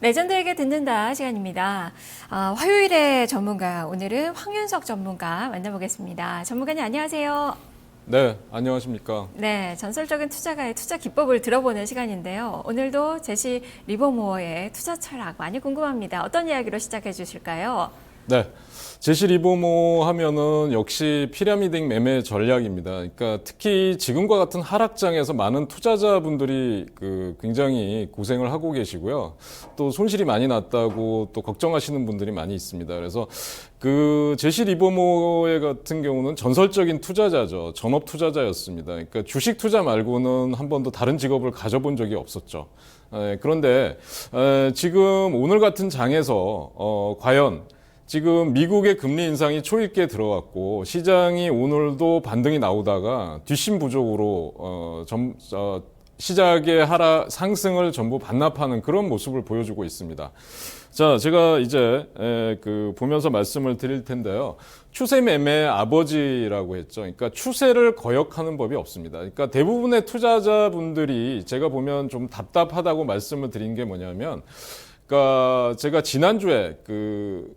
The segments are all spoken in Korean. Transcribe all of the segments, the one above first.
레전드에게 듣는다 시간입니다. 화요일의 전문가, 오늘은 황윤석 전문가 만나보겠습니다. 전문가님 안녕하세요. 네, 안녕하십니까. 네, 전설적인 투자가의 투자 기법을 들어보는 시간인데요. 오늘도 제시 리버모어의 투자 철학 많이 궁금합니다. 어떤 이야기로 시작해 주실까요? 네, 제시 리버모 하면은 역시 피라미드 매매 전략입니다. 그러니까 특히 지금과 같은 하락장에서 많은 투자자분들이 굉장히 고생을 하고 계시고요. 또 손실이 많이 났다고 또 걱정하시는 분들이 많이 있습니다. 그래서 제시 리버모의 같은 경우는 전설적인 투자자죠. 전업 투자자였습니다. 그러니까 주식 투자 말고는 한 번도 다른 직업을 가져본 적이 없었죠. 그런데 지금 오늘 같은 장에서 과연 지금 미국의 금리 인상이 초입기에 들어갔고 시장이 오늘도 반등이 나오다가 뒷심 부족으로 시작의 상승을 전부 반납하는 그런 모습을 보여주고 있습니다. 자, 제가 이제 보면서 말씀을 드릴 텐데요. 추세 매매의 아버지라고 했죠. 그러니까 추세를 거역하는 법이 없습니다. 그러니까 대부분의 투자자분들이 제가 보면 좀 답답하다고 말씀을 드린 게 뭐냐면, 그러니까 제가 지난주에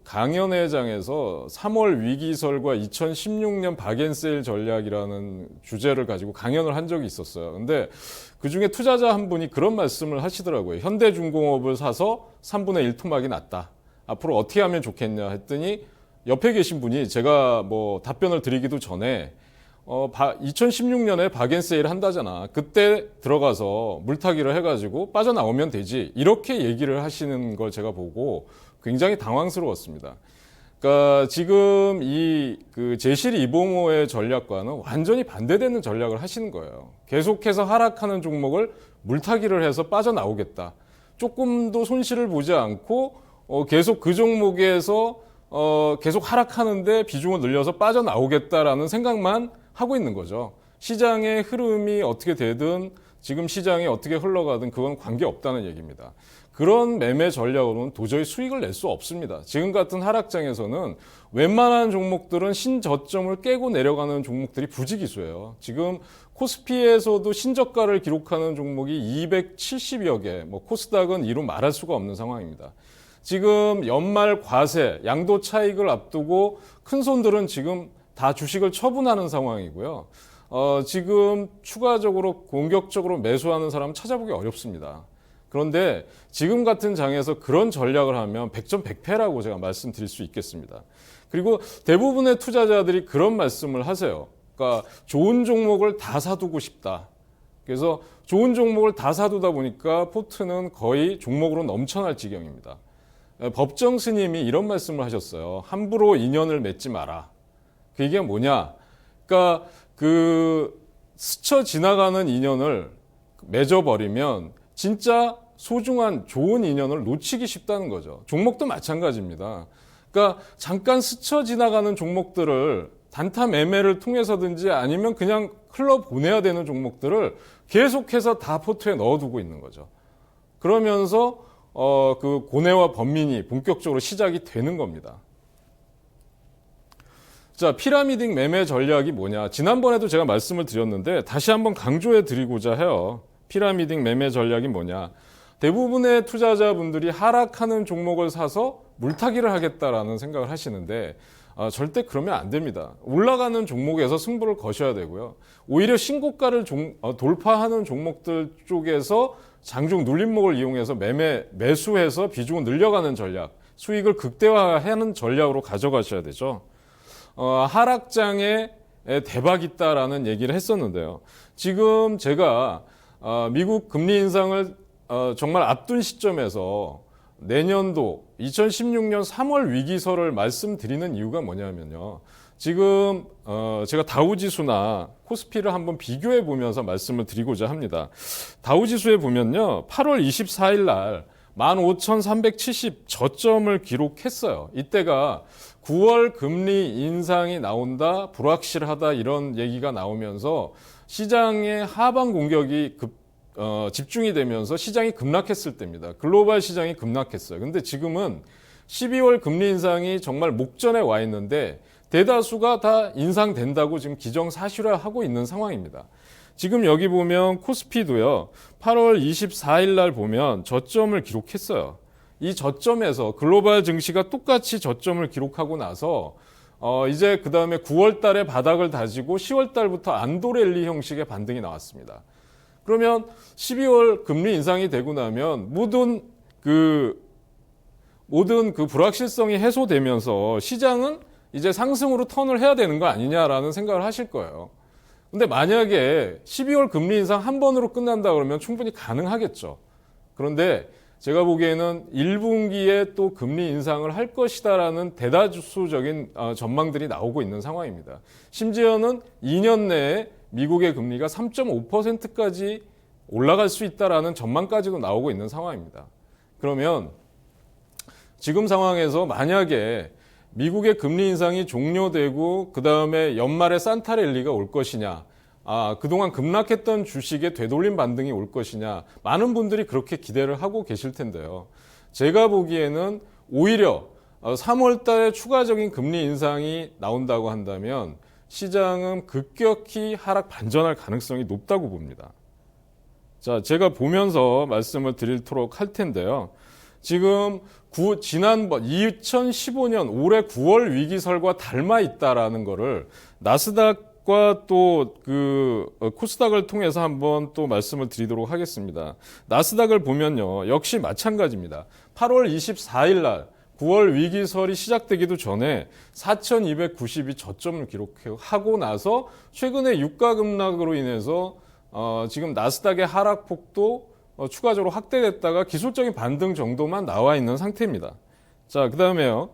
강연회장에서 3월 위기설과 2016년 박앤세일 전략이라는 주제를 가지고 강연을 한 적이 있었어요. 근데 그 중에 투자자 한 분이 그런 말씀을 하시더라고요. 현대중공업을 사서 3분의 1 토막이 났다. 앞으로 어떻게 하면 좋겠냐 했더니 옆에 계신 분이 제가 답변을 드리기도 전에 2016년에 박앤세일 한다잖아. 그때 들어가서 물타기를 해가지고 빠져나오면 되지. 이렇게 얘기를 하시는 걸 제가 보고 굉장히 당황스러웠습니다. 그러니까 지금 제시 리버모의 전략과는 완전히 반대되는 전략을 하시는 거예요. 계속해서 하락하는 종목을 물타기를 해서 빠져나오겠다. 조금도 손실을 보지 않고 계속 그 종목에서 계속 하락하는데 비중을 늘려서 빠져나오겠다라는 생각만 하고 있는 거죠. 시장의 흐름이 어떻게 되든 지금 시장이 어떻게 흘러가든 그건 관계없다는 얘기입니다. 그런 매매 전략으로는 도저히 수익을 낼 수 없습니다. 지금 같은 하락장에서는 웬만한 종목들은 신저점을 깨고 내려가는 종목들이 부지기수예요. 지금 코스피에서도 신저가를 기록하는 종목이 270여 개, 코스닥은 이루 말할 수가 없는 상황입니다. 지금 연말 과세, 양도 차익을 앞두고 큰 손들은 지금 다 주식을 처분하는 상황이고요. 지금 추가적으로 공격적으로 매수하는 사람은 찾아보기 어렵습니다. 그런데 지금 같은 장에서 그런 전략을 하면 100점 100패라고 제가 말씀드릴 수 있겠습니다. 그리고 대부분의 투자자들이 그런 말씀을 하세요. 그러니까 좋은 종목을 다 사두고 싶다. 그래서 좋은 종목을 다 사두다 보니까 포트는 거의 종목으로 넘쳐날 지경입니다. 법정 스님이 이런 말씀을 하셨어요. 함부로 인연을 맺지 마라. 그게 뭐냐? 그러니까 스쳐 지나가는 인연을 맺어버리면 진짜 소중한 좋은 인연을 놓치기 쉽다는 거죠. 종목도 마찬가지입니다. 그러니까 잠깐 스쳐 지나가는 종목들을 단타 매매를 통해서든지 아니면 그냥 흘러보내야 되는 종목들을 계속해서 다 포트에 넣어두고 있는 거죠. 그러면서 고뇌와 번민이 본격적으로 시작이 되는 겁니다. 자, 피라미드 매매 전략이 뭐냐? 지난번에도 제가 말씀을 드렸는데 다시 한번 강조해 드리고자 해요. 피라미드 매매 전략이 뭐냐? 대부분의 투자자분들이 하락하는 종목을 사서 물타기를 하겠다라는 생각을 하시는데 절대 그러면 안 됩니다. 올라가는 종목에서 승부를 거셔야 되고요. 오히려 신고가를 돌파하는 종목들 쪽에서 장중 눌림목을 이용해서 매수해서 비중을 늘려가는 전략, 수익을 극대화하는 전략으로 가져가셔야 되죠. 하락장에 대박 있다라는 얘기를 했었는데요. 지금 제가 미국 금리 인상을 정말 앞둔 시점에서 내년도 2016년 3월 위기설을 말씀드리는 이유가 뭐냐면요. 지금 제가 다우지수나 코스피를 한번 비교해 보면서 말씀을 드리고자 합니다. 다우지수에 보면요. 8월 24일 날 15,370 저점을 기록했어요. 이때가 9월 금리 인상이 나온다, 불확실하다 이런 얘기가 나오면서 시장의 하방 공격이 집중이 되면서 시장이 급락했을 때입니다. 글로벌 시장이 급락했어요. 근데 지금은 12월 금리 인상이 정말 목전에 와 있는데 대다수가 다 인상된다고 지금 기정사실화하고 있는 상황입니다. 지금 여기 보면 코스피도요. 8월 24일 날 보면 저점을 기록했어요. 이 저점에서 글로벌 증시가 똑같이 저점을 기록하고 나서 이제 그 다음에 9월 달에 바닥을 다지고 10월 달부터 안도 랠리 형식의 반등이 나왔습니다. 그러면 12월 금리 인상이 되고 나면 모든 그 불확실성이 해소되면서 시장은 이제 상승으로 턴을 해야 되는 거 아니냐라는 생각을 하실 거예요. 근데 만약에 12월 금리 인상 한 번으로 끝난다 그러면 충분히 가능하겠죠. 그런데 제가 보기에는 1분기에 또 금리 인상을 할 것이다라는 대다수적인 전망들이 나오고 있는 상황입니다. 심지어는 2년 내에 미국의 금리가 3.5%까지 올라갈 수 있다라는 전망까지도 나오고 있는 상황입니다. 그러면 지금 상황에서 만약에 미국의 금리 인상이 종료되고 그 다음에 연말에 산타 랠리가 올 것이냐, 그동안 급락했던 주식의 되돌림 반등이 올 것이냐, 많은 분들이 그렇게 기대를 하고 계실 텐데요. 제가 보기에는 오히려 3월 달에 추가적인 금리 인상이 나온다고 한다면 시장은 급격히 하락 반전할 가능성이 높다고 봅니다. 자, 제가 보면서 말씀을 드리도록 할 텐데요. 지금 지난번 2015년 올해 9월 위기설과 닮아 있다라는 거를 나스닥과 또 코스닥을 통해서 한번 또 말씀을 드리도록 하겠습니다. 나스닥을 보면요, 역시 마찬가지입니다. 8월 24일 날 9월 위기설이 시작되기도 전에 4,292 저점을 기록하고 나서 최근에 유가 급락으로 인해서 지금 나스닥의 하락폭도 추가적으로 확대됐다가 기술적인 반등 정도만 나와 있는 상태입니다. 자, 그 다음에요.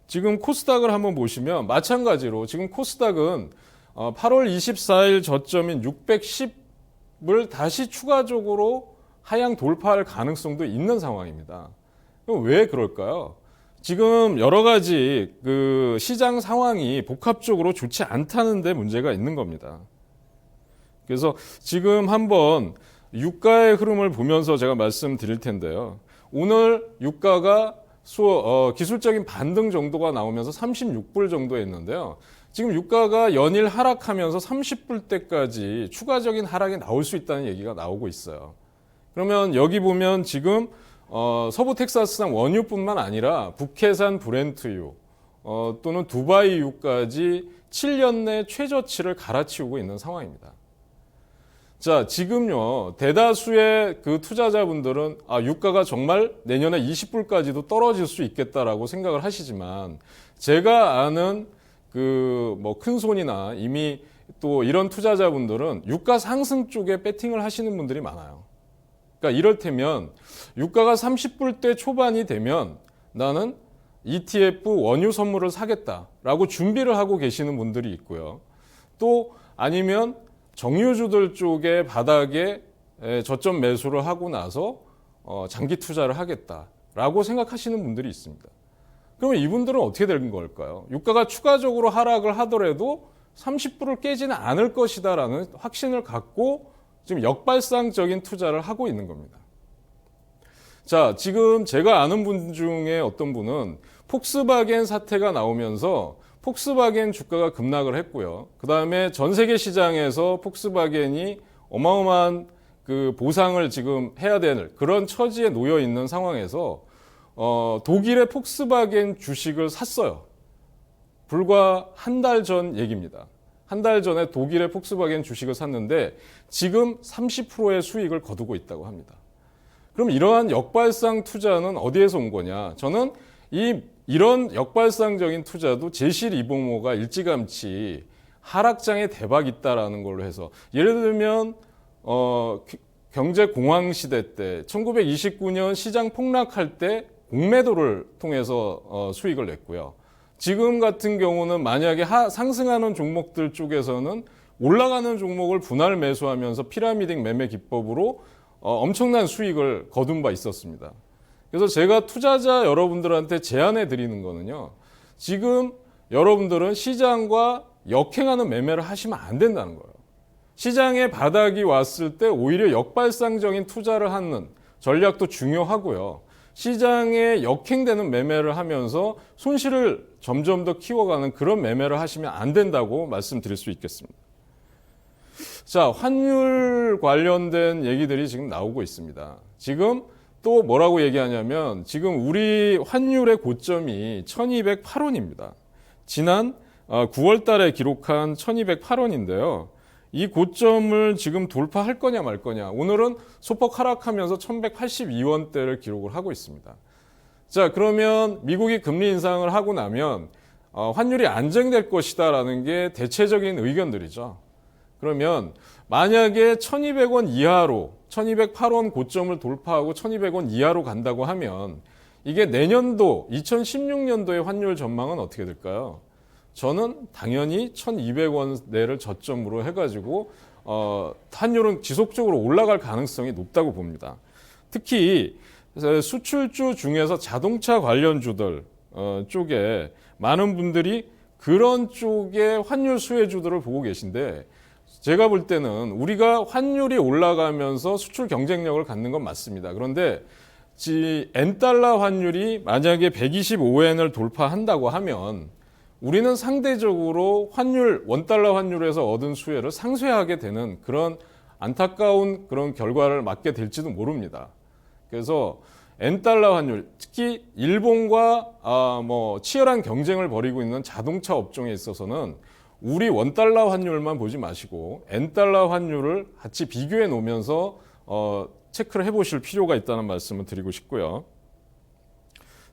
지금 코스닥을 한번 보시면 마찬가지로 지금 코스닥은 8월 24일 저점인 610을 다시 추가적으로 하향 돌파할 가능성도 있는 상황입니다. 그럼 왜 그럴까요? 지금 여러 가지 시장 상황이 복합적으로 좋지 않다는 데 문제가 있는 겁니다. 그래서 지금 한번 유가의 흐름을 보면서 제가 말씀드릴 텐데요. 오늘 유가가 기술적인 반등 정도가 나오면서 36불 정도 했는데요. 지금 유가가 연일 하락하면서 30불대까지 추가적인 하락이 나올 수 있다는 얘기가 나오고 있어요. 그러면 여기 보면 지금 서부 텍사스산 원유뿐만 아니라 북해산 브렌트유 또는 두바이유까지 7년 내 최저치를 갈아치우고 있는 상황입니다. 자, 지금요, 대다수의 투자자분들은 유가가 정말 내년에 20불까지도 떨어질 수 있겠다라고 생각을 하시지만, 제가 아는 큰 손이나 이미 또 이런 투자자분들은 유가 상승 쪽에 배팅을 하시는 분들이 많아요. 그러니까 이럴테면 유가가 30불대 초반이 되면 나는 ETF 원유 선물을 사겠다라고 준비를 하고 계시는 분들이 있고요. 또 아니면 정유주들 쪽에 바닥에 저점 매수를 하고 나서 장기 투자를 하겠다라고 생각하시는 분들이 있습니다. 그러면 이분들은 어떻게 되는 걸까요? 유가가 추가적으로 하락을 하더라도 30불을 깨지는 않을 것이다라는 확신을 갖고 지금 역발상적인 투자를 하고 있는 겁니다. 자, 지금 제가 아는 분 중에 어떤 분은 폭스바겐 사태가 나오면서 폭스바겐 주가가 급락을 했고요. 그 다음에 전 세계 시장에서 폭스바겐이 어마어마한 보상을 지금 해야 될 그런 처지에 놓여 있는 상황에서 독일의 폭스바겐 주식을 샀어요. 불과 한 달 전 얘기입니다. 한 달 전에 독일의 폭스바겐 주식을 샀는데 지금 30%의 수익을 거두고 있다고 합니다. 그럼 이러한 역발상 투자는 어디에서 온 거냐? 저는 이런 역발상적인 투자도 제시 리버모어가 일찌감치 하락장에 대박이 있다라는 걸로 해서, 예를 들면 경제 공황 시대 때 1929년 시장 폭락할 때 공매도를 통해서 수익을 냈고요. 지금 같은 경우는 만약에 상승하는 종목들 쪽에서는 올라가는 종목을 분할 매수하면서 피라미딩 매매 기법으로 엄청난 수익을 거둔 바 있었습니다. 그래서 제가 투자자 여러분들한테 제안해 드리는 거는요, 지금 여러분들은 시장과 역행하는 매매를 하시면 안 된다는 거예요. 시장에 바닥이 왔을 때 오히려 역발상적인 투자를 하는 전략도 중요하고요. 시장에 역행되는 매매를 하면서 손실을 점점 더 키워가는 그런 매매를 하시면 안 된다고 말씀드릴 수 있겠습니다. 자, 환율 관련된 얘기들이 지금 나오고 있습니다. 지금 또 뭐라고 얘기하냐면 지금 우리 환율의 고점이 1208원입니다. 지난 9월 달에 기록한 1208원인데요. 이 고점을 지금 돌파할 거냐 말 거냐. 오늘은 소폭 하락하면서 1182원대를 기록을 하고 있습니다. 자, 그러면 미국이 금리 인상을 하고 나면 환율이 안정될 것이다라는 게 대체적인 의견들이죠. 그러면 만약에 1200원 이하로 1208원 고점을 돌파하고 1200원 이하로 간다고 하면 이게 내년도 2016년도의 환율 전망은 어떻게 될까요? 저는 당연히 1200원 내를 저점으로 해가지고 환율은 지속적으로 올라갈 가능성이 높다고 봅니다. 특히 수출주 중에서 자동차 관련주들 쪽에 많은 분들이 그런 쪽의 환율 수혜주들을 보고 계신데 제가 볼 때는 우리가 환율이 올라가면서 수출 경쟁력을 갖는 건 맞습니다. 그런데 N달러 환율이 만약에 125엔을 돌파한다고 하면 우리는 상대적으로 원달러 환율에서 얻은 수혜를 상쇄하게 되는 그런 안타까운 그런 결과를 맞게 될지도 모릅니다. 그래서 N달러 환율, 특히 일본과 치열한 경쟁을 벌이고 있는 자동차 업종에 있어서는 우리 원달러 환율만 보지 마시고 N달러 환율을 같이 비교해 놓으면서 체크를 해보실 필요가 있다는 말씀을 드리고 싶고요.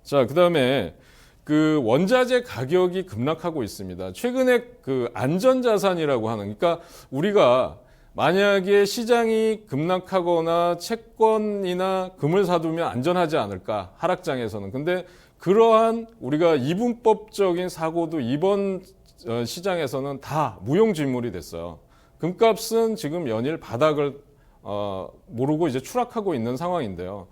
자, 그다음에 그 원자재 가격이 급락하고 있습니다. 최근에 그 안전자산이라고 하는, 그러니까 우리가 만약에 시장이 급락하거나 채권이나 금을 사두면 안전하지 않을까, 하락장에서는. 근데 그러한 우리가 이분법적인 사고도 이번 시장에서는 다 무용지물이 됐어요. 금값은 지금 연일 바닥을 모르고 이제 추락하고 있는 상황인데요.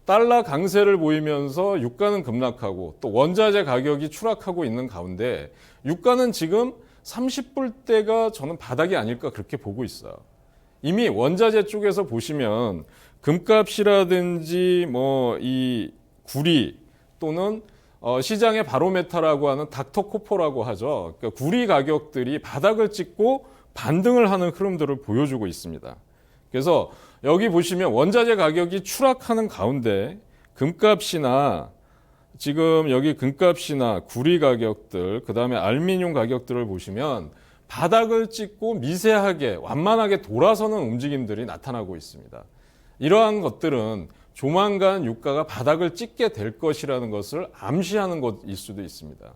달러 강세를 보이면서 유가는 급락하고 또 원자재 가격이 추락하고 있는 가운데 유가는 지금 30불대가 저는 바닥이 아닐까 그렇게 보고 있어요. 이미 원자재 쪽에서 보시면 금값이라든지 이 구리 또는 시장의 바로메타라고 하는 닥터코퍼라고 하죠. 그러니까 구리 가격들이 바닥을 찍고 반등을 하는 흐름들을 보여주고 있습니다. 그래서 여기 보시면 원자재 가격이 추락하는 가운데 금값이나 지금 여기 금값이나 구리 가격들, 그 다음에 알루미늄 가격들을 보시면 바닥을 찍고 미세하게 완만하게 돌아서는 움직임들이 나타나고 있습니다. 이러한 것들은 조만간 유가가 바닥을 찍게 될 것이라는 것을 암시하는 것일 수도 있습니다.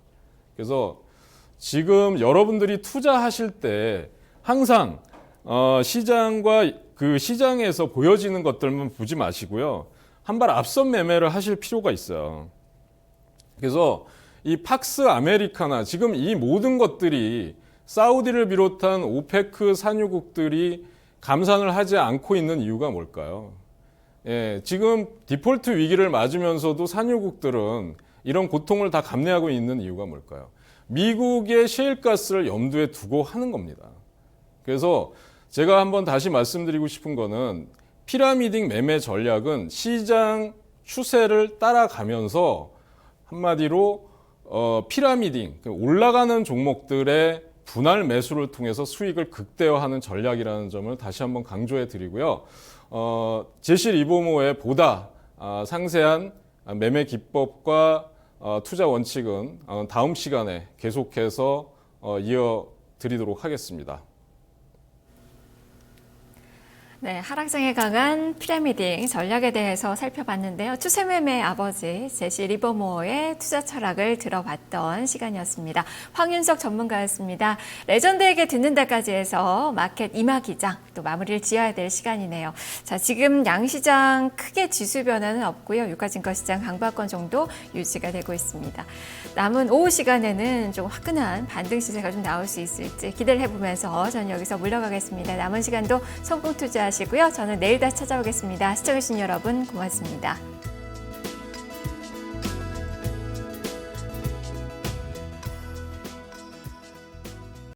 그래서 지금 여러분들이 투자하실 때 항상 시장과 그 시장에서 보여지는 것들만 보지 마시고요. 한 발 앞선 매매를 하실 필요가 있어요. 그래서 이 팍스 아메리카나 지금 이 모든 것들이 사우디를 비롯한 오페크 산유국들이 감산을 하지 않고 있는 이유가 뭘까요? 예, 지금 디폴트 위기를 맞으면서도 산유국들은 이런 고통을 다 감내하고 있는 이유가 뭘까요? 미국의 셰일가스를 염두에 두고 하는 겁니다. 그래서 제가 한번 다시 말씀드리고 싶은 거는 피라미딩 매매 전략은 시장 추세를 따라가면서 한마디로 피라미딩, 올라가는 종목들의 분할 매수를 통해서 수익을 극대화하는 전략이라는 점을 다시 한번 강조해 드리고요. 제시 리버모어의 보다 상세한 매매 기법과 투자 원칙은 다음 시간에 계속해서 이어드리도록 하겠습니다. 네, 하락장에 강한 피라미딩 전략에 대해서 살펴봤는데요. 추세매매의 아버지 제시 리버모어의 투자 철학을 들어봤던 시간이었습니다. 황윤석 전문가였습니다. 레전드에게 듣는다까지 해서 마켓 이마 기장 또 마무리를 지어야 될 시간이네요. 자, 지금 양시장 크게 지수 변화는 없고요. 유가증권시장 강보합권 정도 유지가 되고 있습니다. 남은 오후 시간에는 좀 화끈한 반등 시세가 좀 나올 수 있을지 기대를 해보면서 저는 여기서 물러가겠습니다. 남은 시간도 성공 투자 하시고요. 저는 내일 다시 찾아오겠습니다. 시청해주신 여러분 고맙습니다.